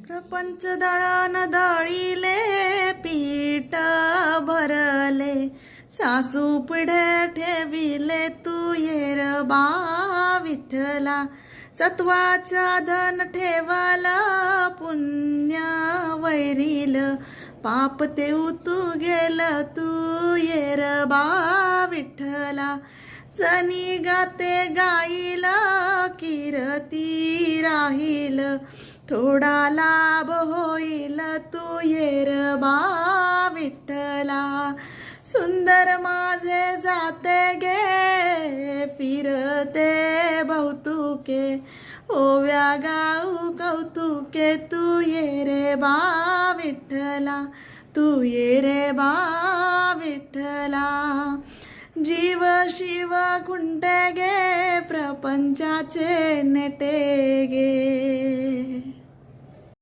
प्रपंच दळण दळीले पीठ भरले, सासू पुढे ठेविले तू येर बा विठ्ठला. सत्वाचा धन ठेवला पुण्य वैरील, पाप ते तू गेल तू येर बा विठ्ठला. जनी गाते गाईल कीर्ती राहील, थोडा लाभ होईल तू येर बा विठ्ठला. सुंदर माझे जाते गे फिरते बहुतुके, ओव्या गाऊ कौतुके तू ये रे बा विठ्ठला, तू ये रे बा विठ्ठला. जीव शिव खुंटे गे प्रपंचाचे नेटे गे.